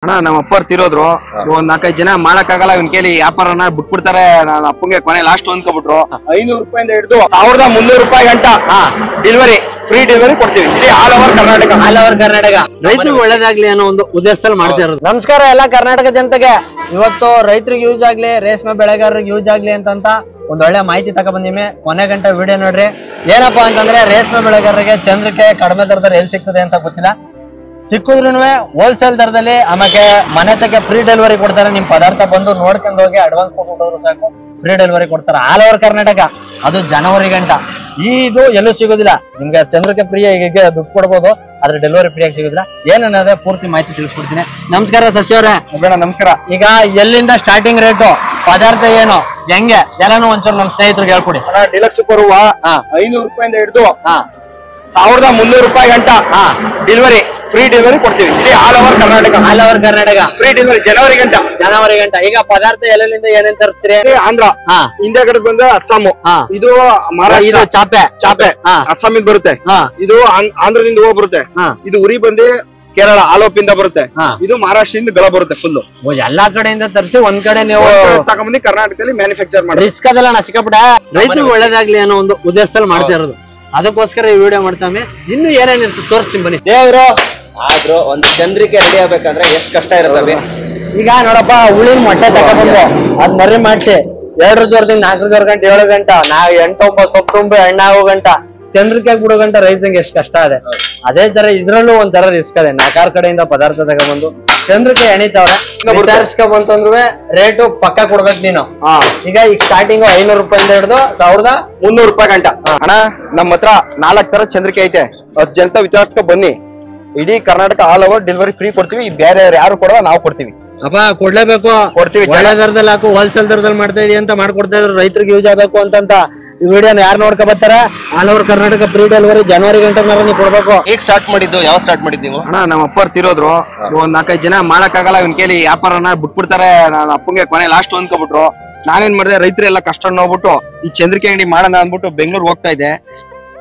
ಅಣ್ಣ ನಮ್ಮ ಅಪ್ಪರ್ ತಿರೋದ್ರು ಒಂದ್ 4-5 ಜನ ಮಾಡಕ್ಕಾಗಲ್ಲ ಇವನ್ ಕೇಳಿ ವ್ಯಾಪಾರನ ಬಿಟ್ಬಿಡ್ತಾರೆ. ನನ್ನ ಅಪ್ಪಂಗೆ ಕೊನೆ ಲಾಸ್ಟ್ ಅಂದ್ಕೊಬಿಟ್ರು. 500 ರೂಪಾಯಿಂದ ಹಿಡಿದು 1300 ರೂಪಾಯಿ ಗಂಟ ಡೆಲಿವರಿ, ಫ್ರೀ ಡೆಲಿವರಿ ಕೊಡ್ತೀವಿ. ಇಡೀ ಆಲ್ ಓವರ್ ಕರ್ನಾಟಕ. ರೈತರಿಗೆ ಒಳ್ಳೇದಾಗ್ಲಿ ಅನ್ನೋ ಒಂದು ಉದ್ದೇಶದಲ್ಲಿ ಮಾಡ್ತಾ ಇರೋದು. ನಮಸ್ಕಾರ ಎಲ್ಲ ಕರ್ನಾಟಕ ಜನತೆಗೆ. ಇವತ್ತು ರೈತರಿಗೆ ಯೂಸ್ ಆಗ್ಲಿ, ರೇಷ್ಮೆ ಬೆಳೆಗಾರರಿಗೆ ಯೂಸ್ ಆಗ್ಲಿ ಅಂತ ಒಂದ್ ಒಳ್ಳೆ ಮಾಹಿತಿ ತಕ ಬಂದಿಮೆ. ಕೊನೆ ಗಂಟೆ ವಿಡಿಯೋ ನೋಡ್ರಿ. ಏನಪ್ಪಾ ಅಂತಂದ್ರೆ ರೇಷ್ಮೆ ಬೆಳೆಗಾರರಿಗೆ ಚಂದ್ರಕ್ಕೆ ಕಡಿಮೆ ದರದಲ್ಲಿ ಎಲ್ಲಿ ಸಿಗ್ತದೆ ಅಂತ ಗೊತ್ತಿಲ್ಲ. ಸಿಕ್ಕಿದ್ರು ಹೋಲ್ಸೇಲ್ ದರದಲ್ಲಿ ಆಮೇಲೆ ಮನೆ ತಕ್ಕೆ ಫ್ರೀ ಡೆಲಿವರಿ ಕೊಡ್ತಾರೆ. ನಿಮ್ ಪದಾರ್ಥ ಬಂದು ನೋಡ್ಕೊಂಡು ಹೋಗಿ ಅಡ್ವಾನ್ಸ್ ಕೊಟ್ಬಿಟ್ಟವ್ರು ಸಾಕು, ಫ್ರೀ ಡೆಲಿವರಿ ಕೊಡ್ತಾರೆ ಆಲ್ ಓವರ್ ಕರ್ನಾಟಕ. ಅದು ಜನವರಿ ಗಂಟ. ಇದು ಎಲ್ಲೂ ಸಿಗೋದಿಲ್ಲ ನಿಮ್ಗೆ. ಚಂದ್ರಕ್ಕೆ ಫ್ರೀ ಈಗ ದುಡ್ಡು ಕೊಡ್ಬೋದು, ಆದ್ರೆ ಡೆಲಿವರಿ ಫ್ರೀ ಆಗಿ ಸಿಗೋದಿಲ್ಲ. ಏನನ್ನೋದೇ ಪೂರ್ತಿ ಮಾಹಿತಿ ತಿಳಿಸ್ಕೊಡ್ತೀನಿ. ನಮಸ್ಕಾರ ಶಶಿ ಅವರೇ. ನಮಸ್ಕಾರ. ಈಗ ಎಲ್ಲಿಂದ ಸ್ಟಾರ್ಟಿಂಗ್ ರೇಟು, ಪದಾರ್ಥ ಏನು, ಹೆಂಗೆ ಎಲ್ಲಾನು ಒಂಚೂರು ನಮ್ ಸ್ನೇಹಿತರಿಗೆ ಹೇಳ್ಕೊಡಿ. ಡಿಲಕ್ಸ್ ಬರುವ 500 ರೂಪಾಯಿಂದ ಹಿಡಿದು 1300 ರೂಪಾಯಿ ಗಂಟ ಡೆಲಿವರಿ, ಫ್ರೀ ಡೆಲಿವರಿ ಕೊಡ್ತೀವಿ. ಇಡೀ all over Karnataka free delivery ಜನವರಿ ಗಂಟ. ಈಗ ಪದಾರ್ಥ ಎಲ್ಲೆಲ್ಲಿಂದ ಏನೇನ್ ತರಿಸ್ತೀರಿ? ಆಂಧ್ರ, ಇಂಡಿಯಾ ಕಡೆ ಬಂದ್ರೆ ಅಸ್ಸಾಂ, ಇದು ಇದು ಚಾಪೆ ಅಸ್ಸಾಮಿಂದ ಬರುತ್ತೆ, ಇದು ಆಂಧ್ರದಿಂದ ಹೋಗಿ ಬರುತ್ತೆ, ಇದು ಉರಿ ಬಂದು ಕೇರಳ ಆಲೋಪಿಂದ ಬರುತ್ತೆ, ಇದು ಮಹಾರಾಷ್ಟ್ರದಿಂದ ಬೆಳೆ ಬರುತ್ತೆ ಫುಲ್. ಎಲ್ಲಾ ಕಡೆಯಿಂದ ತರಿಸಿ ಒಂದ್ ಕಡೆ ನೀವು ತಗೊಂಬಂದು ಕರ್ನಾಟಕದಲ್ಲಿ ಮ್ಯಾನುಫ್ಯಾಕ್ಚರ್ ಮಾಡಿ. ರಿಸ್ಕ್ ಅದೆಲ್ಲ ನಚ್ಕಬಿಡ. ರೈತರಿಗೆ ಒಳ್ಳೇದಾಗ್ಲಿ ಅನ್ನೋ ಒಂದು ಉದ್ದೇಶದಲ್ಲಿ ಮಾಡ್ತಾ ಇರೋದು. ಅದಕ್ಕೋಸ್ಕರ ಈ ವಿಡಿಯೋ ಮಾಡ್ತಾವೆ. ಇನ್ನು ಏನೇನಿರ್ತದೆ ತೋರಿಸ್ತೀನಿ ಬನ್ನಿ. ದೇವ್ರು ಆದ್ರೂ ಒಂದು ಚಂದ್ರಿಕೆ ರೆಡಿ ಆಗ್ಬೇಕಂದ್ರೆ ಎಷ್ಟ್ ಕಷ್ಟ ಇರ್ತವೆ. ಈಗ ನೋಡಪ್ಪ, ಹುಳಿನ ಮೊಟ್ಟೆ ತಗೊಂಡ್ಬಂದು ಅದ್ ಮರ್ರಿ ಮಾಡ್ಸಿ 2 ಜೋರದಿಂದ 4 ಗಂಟೆ 7 ಗಂಟ ನಾವ್ 8-9 ಸೊಪ್ಪು ತುಂಬಿ ಎಣ್ಣಾಗೋ ಗಂಟ ಚಂದ್ರಿಕೆ ಬಿಡೋ ಗಂಟ ರೈತಂಗೆ ಎಷ್ಟು ಕಷ್ಟ ಇದೆ. ಅದೇ ತರ ಇದ್ರಲ್ಲೂ ಒಂಥರ ರಿಸ್ಕ್ ಅದೇ. 4 ಕಡೆಯಿಂದ ಪದಾರ್ಥ ತಗೊಂಡ್ಬಂದು ಚಂದ್ರಿಕೆ ಎಣಿತಾವ್ರೆ. ವಿಚಾರಿಸ್ಕೊಂಬಂತಂದ್ರು ರೇಟು ಪಕ್ಕ ಕೊಡ್ಬೇಕು ನೀನು. ಈಗ ಸ್ಟಾರ್ಟಿಂಗ್ 500 ರೂಪಾಯಿಂದ ಹಿಡಿದು 1300 ರೂಪಾಯಿ ಗಂಟ. ಅಣ್ಣ ನಮ್ಮ ಹತ್ರ 4 ತರ ಚಂದ್ರಿಕೆ ಐತೆ. 10 ಜನ ವಿಚಾರಿಸ್ಕೊ ಬನ್ನಿ. ಇಡೀ Karnataka all over delivery free ಕೊಡ್ತೀವಿ. ಬೇರೆ ಯಾರು ಕೊಡೋ ನಾವು ಕೊಡ್ತೀವಿ. ಅಪ್ಪ ಕೊಡ್ಲೇಬೇಕು, ಕೊಡ್ತೀವಿ. ಒಳ್ಳೆ ದರದಲ್ಲಿ ಹಾಕು, ಹೋಲ್ಸೇಲ್ ದರದಲ್ಲಿ ಮಾಡ್ತಾ ಇದೀವಿ ಅಂತ ಮಾಡ್ಕೊಡ್ತಾ ಇದ್ರು. ರೈತರಿಗೆ ಯೂಸ್ ಆಗ್ಬೇಕು ಅಂತ ಈ ವಿಡಿಯೋನ ಯಾರು ನೋಡ್ಕೊ ಬರ್ತಾರ? All over Karnataka free delivery ಜನವರಿ ಗಂಟೆ ನೀವು ಕೊಡ್ಬೇಕು. ಈಗ ಸ್ಟಾರ್ಟ್ ಮಾಡಿದ್ದು ಯಾವ ಸ್ಟಾರ್ಟ್ ಮಾಡಿದ್ದು ನೀವು? ಅಣ್ಣ ನಮ್ಮ ಅಪ್ಪರ್ ತಿರೋದ್ರು ಒಂದ್ 4-5 ಜನ ಮಾಡಕ್ಕಾಗಲ್ಲ ಇವನ್ ಕೇಳಿ ವ್ಯಾಪಾರನ ಬಿಟ್ಬಿಡ್ತಾರೆ. ನನ್ನ ಅಪ್ಪಂಗೆ ಕೊನೆ ಲಾಸ್ಟ್ ಅಂದ್ಕೊಬಿಟ್ರು. ನಾನೇನ್ ಮಾಡಿದೆ, ರೈತರೆಲ್ಲ ಕಷ್ಟ ನೋಡ್ಬಿಟ್ಟು ಈ ಚಂದ್ರಿಕೆ ಅಂಗಡಿ ಮಾಡೋಣ ಅಂದ್ಬಿಟ್ಟು ಬೆಂಗಳೂರು ಹೋಗ್ತಾ ಇದ್ದೆ.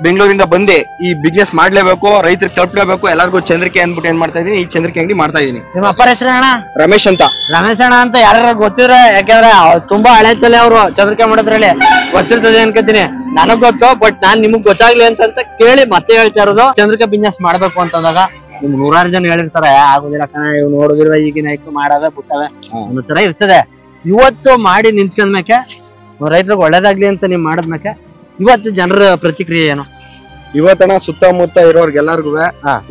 ಬೆಂಗಳೂರಿಂದ ಬಂದೆ ಈ ಬಿಸ್ನೆಸ್ ಮಾಡ್ಲೇಬೇಕು, ರೈತರಿಗೆ ತಲುಪಲೇಬೇಕು, ಎಲ್ಲರಿಗೂ ಚಂದ್ರಿಕೆ ಅಂದ್ಬಿಟ್ಟು ಏನ್ ಮಾಡ್ತಾ ಇದೀನಿ, ಈ ಚಂದ್ರಿಕೆ ಅಂಗಡಿ ಮಾಡ್ತಾ ಇದೀನಿ. ನಿಮ್ಮ ಅಪ್ಪರ ಹೆಸರು ಅಣ್ಣ? ರಮೇಶ್ ಅಂತ. ರಮೇಶ್ ಅಣ್ಣ ಅಂತ ಯಾರು ಗೊತ್ತಿದ್ರೆ, ಯಾಕಂದ್ರೆ ತುಂಬಾ ಹಳೆ ತಲೆ ಅವರು ಚಂದ್ರಿಕೆ ಮಾಡೋದ್ರಲ್ಲಿ ಗೊತ್ತಿರ್ತದೆ ಅನ್ಕೋತೀನಿ. ನನಗ್ ಗೊತ್ತು, ಬಟ್ ನಾನ್ ನಿಮಗ್ ಗೊತ್ತಾಗ್ಲಿ ಅಂತ ಕೇಳಿ ಮತ್ತೆ ಹೇಳ್ತಾ ಇರೋದು. ಚಂದ್ರಿಕೆ ಬಿಸ್ನೆಸ್ ಮಾಡ್ಬೇಕು ಅಂತಂದಾಗ ನಿಮ್ 100 ಜನ ಹೇಳಿರ್ತಾರೆ, ಆಗುದಿಲ್ಲ ಕಣ, ಇವ್ ನೋಡುದಿಲ್ವ ಈಗಿನ ಐಕ್ ಮಾಡಾವೆ ಬಿಟ್ಟವೆ ಅನ್ನೋ ತರ ಇರ್ತದೆ. ಇವತ್ತು ಮಾಡಿ ನಿಂತ್ಕೊಂಡ್ಮೇಕೆ ರೈತರಿಗೆ ಒಳ್ಳೇದಾಗ್ಲಿ ಅಂತ ನೀವ್ ಮಾಡದ್ಮೇಕೆ ಇವತ್ತು ಜನರ ಪ್ರತಿಕ್ರಿಯೆ ಏನು? ಇವತ್ತನ ಸುತ್ತಮುತ್ತ ಇರೋರ್ಗೆಲ್ಲರಿಗೂ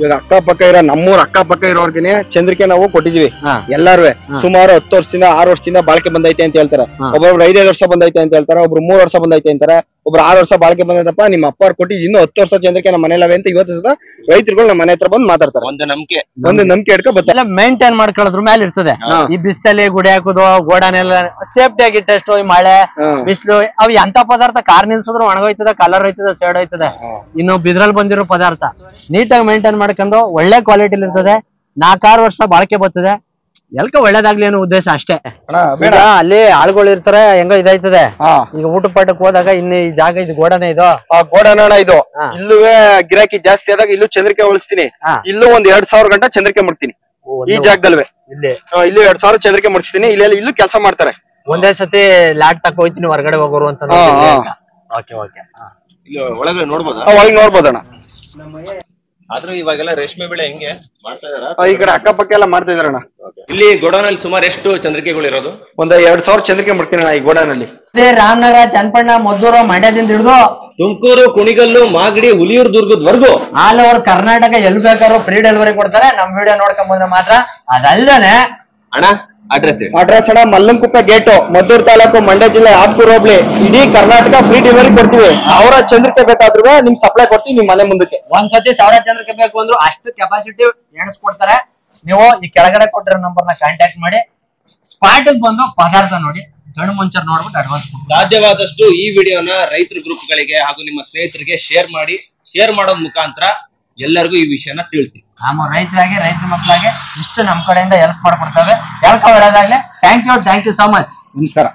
ಇವಾಗ ಅಕ್ಕಪಕ್ಕ ಇರೋ ನಮ್ಮೂರ್ ಅಕ್ಕಪಕ್ಕ ಇರೋರ್ಗೆ ಚಂದ್ರಿಕೆ ನಾವು ಕೊಟ್ಟಿದೀವಿ. ಎಲ್ಲಾರು ಸುಮಾರು 10 ವರ್ಷದಿಂದ 6 ವರ್ಷದಿಂದ ಬಾಳಿಕೆ ಬಂದೈತೆ ಅಂತ ಹೇಳ್ತಾರೆ. ಒಬ್ಬೊಬ್ರು 5-5 ವರ್ಷ ಬಂದೈತೆ ಅಂತ ಹೇಳ್ತಾರೆ, ಒಬ್ರು 3 ವರ್ಷ ಬಂದೈತೆ ಅಂತಾರೆ, ಒಬ್ರು 6 ವರ್ಷ ಬಾಳಿಕೆ ಬಂದೈತಪ್ಪ ನಿಮ್ಮ ಅಪ್ಪ ಕೊಟ್ಟಿದ್ದು ಇನ್ನು 10 ವರ್ಷ ಚಂದ್ರಿಕೆ ನಮ್ಮ ಮನೇಲವೆ ಅಂತ ಇವತ್ತು ರೈತರುಗಳು ನಮ್ಮ ಮನೆ ಹತ್ರ ಬಂದು ಮಾತಾಡ್ತಾರೆ. ಒಂದು ನಂಬಿಕೆ ಇಟ್ಕೊ ಬರ್ತಾರೆ. ಮೇಂಟೈನ್ ಮಾಡ್ಕೊಳ್ಳೋದ್ರ ಮೇಲೆ ಇರ್ತದೆ. ಈ ಬಿಸ್ತಲ್ಲಿ ಗುಡಿ ಹಾಕುದು, ಗೋಡನೆಲ್ಲ ಸೇಫ್ಟಿ ಆಗಿಟ್ಟು ಎಷ್ಟು ಮಳೆ ಬಿಸಿಲು ಅವ್ ಎಂತ ಪದಾರ್ಥ ಕಾರ್ ನಿಲ್ಸಿದ್ರು ಒಣಗೋಯ್ತದೆ, ಕಲರ್ ಹೋಯ್ತದೆ, ಶೇಡ್ ಹೋಯ್ತದೆ. ಇನ್ನು ಬಿದ್ರಲ್ಲಿ ಬಂದಿರೋ ಪದಾರ್ಥ ನೀಟಾಗಿ ಮೇಂಟೈನ್ ಮಾಡ್ಕೊಂಡು ಒಳ್ಳೆ ಕ್ವಾಲಿಟಿಲಿ ಇರ್ತದೆ. 4-6 ವರ್ಷ ಬಾಳಿಕೆ ಬರ್ತದೆ. ಎಲ್ಕ ಒಳ್ಳೇದಾಗ್ಲಿ ಅನ್ನೋ ಉದ್ದೇಶ ಅಷ್ಟೇ. ಅಲ್ಲಿ ಆಳುಗಳು ಇರ್ತಾರೆ, ಹೆಂಗ ಇದಾಯ್ತದೆ. ಈಗ ಊಟ ಪಾಠಕ್ಕೆ ಹೋದಾಗ ಇನ್ನು ಈ ಜಾಗ ಇದು ಗೋಡನೆ, ಇದು ಗೋಡನ ಇದು. ಇಲ್ಲುವೆ ಗಿರಾಕಿ ಜಾಸ್ತಿ ಆದಾಗ ಇಲ್ಲೂ ಚಂದ್ರಿಕೆ ಉಳಿಸ್ತೀನಿ. ಇಲ್ಲೂ ಒಂದ್ 2000 ಗಂಟೆ ಚಂದ್ರಿಕೆ ಮಾಡ್ತೀನಿ. ಈ ಜಾಗದಲ್ವೇ ಇಲ್ಲಿ 2000 ಚಂದ್ರಿಕೆ ಮಾಡಿಸ್ತೀನಿ. ಇಲ್ಲೂ ಕೆಲಸ ಮಾಡ್ತಾರೆ. ಒಂದೇ ಸತಿ ಲಾಟ್ ತಕ ಹೋಯ್ತೀನಿ ಹೊರಗಡೆ ಹೋಗೋರು ಅಂತ. ಒಳಗೆ ನೋಡ್ಬೋದಾ? ಒಳಗೆ ನೋಡ್ಬೋದಣ್ಣ. ಆದ್ರೂ ಇವಾಗೆಲ್ಲ ರೇಷ್ಮೆ ಬೆಳೆ ಹೆಂಗೆ ಮಾಡ್ತಾ ಇದಾರ? ಈ ಕಡೆ ಅಕ್ಕಪಕ್ಕ ಎಲ್ಲ ಮಾಡ್ತಾ ಇದಾರಣ್ಣ. ಇಲ್ಲಿ ಗೋಡೌನಲ್ಲಿ ಸುಮಾರು ಎಷ್ಟು ಚಂದ್ರಿಕೆಗಳು ಇರೋದು? ಒಂದ್ 2000 ಚಂದ್ರಿಕೆ ಮಾಡ್ತೀನಿ ಅಣ್ಣ ಈ ಗೋಡೌನಲ್ಲಿ. ರಾಮನಗರ, ಚನ್ನಪಣ್ಣ, ಮದ್ದೂರು, ಮಂಡ್ಯದಿಂದ ಹಿಡಿದು ತುಮಕೂರು, ಕುಣಿಗಲ್ಲು, ಮಾಗಡಿ, ಹುಲಿಯೂರು, ದುರ್ಗದವರೆಗೂ ಆಲ್ ಓವರ್ ಕರ್ನಾಟಕ ಎಲ್ಲಿ ಬೇಕಾದ್ರೂ ಫ್ರೀ ಡೆಲಿವರಿ ಕೊಡ್ತಾರೆ. ನಮ್ ವಿಡಿಯೋ ನೋಡ್ಕೊಂಡ್ ಬಂದ್ರೆ ಮಾತ್ರ. ಅದಲ್ದೇನೆ ಅಣ್ಣ ಅಡ್ರೆಸ್ ಅಣ್ಣ ಮಲ್ಲಂಕುಪ್ಪೆ ಗೇಟು, ಮದ್ದೂರು ತಾಲೂಕು, ಮಂಡ್ಯ ಜಿಲ್ಲೆ, ಆತ್ಕೂರು ಹೋಬ್ಳಿ. ಇಡೀ ಕರ್ನಾಟಕ ಫ್ರೀ ಡೆಲಿವರಿ ಕೊಡ್ತೀವಿ. ಅವರ ಚಂದ್ರಿಕೆ ಬೇಕಾದ್ರೂ ನಿಮ್ ಸಪ್ಲೈ ಕೊಡ್ತೀವಿ ನಿಮ್ ಮನೆ ಮುಂದಕ್ಕೆ. ಒಂದ್ಸತಿ 1000 ಚಂದ್ರಿಕೆ ಬೇಕು ಅಂದ್ರು ಅಷ್ಟು ಕೆಪಾಸಿಟಿ ಎಣಿಸ್ಕೊಡ್ತಾರೆ. ನೀವು ಈ ಕೆಳಗಡೆ ಕೊಟ್ಟಿರೋ ನಂಬರ್ನ ಕಾಂಟ್ಯಾಕ್ಟ್ ಮಾಡಿ ಸ್ಪಾಟ್ ಬಂದು ಪದಾರ್ಥ ನೋಡಿ ಗಂಡು ಮುಂಚರ್ ನೋಡ್ಬಿಟ್ಟು ಅಡ್ವಾನ್ಸ್. ಸಾಧ್ಯವಾದಷ್ಟು ಈ ವಿಡಿಯೋನ ರೈತರ ಗ್ರೂಪ್ ಗಳಿಗೆ ಹಾಗೂ ನಿಮ್ಮ ಸ್ನೇಹಿತರಿಗೆ ಶೇರ್ ಮಾಡಿ. ಶೇರ್ ಮಾಡೋದ್ ಮುಖಾಂತರ ಎಲ್ಲರಿಗೂ ಈ ವಿಷಯನ ತಿಳಿಸಿ. ನಮ್ಮ ರೈತರಾಗಿ, ರೈತರ ಮಕ್ಕಳಾಗಿ ಇಷ್ಟು ನಮ್ ಕಡೆಯಿಂದ ಹೆಲ್ಪ್ ಮಾಡ್ಕೊಡ್ತೇವೆ. ಒಳ್ಳೇದಾಗ್ಲಿ. Thank you so much. ನಮಸ್ಕಾರ.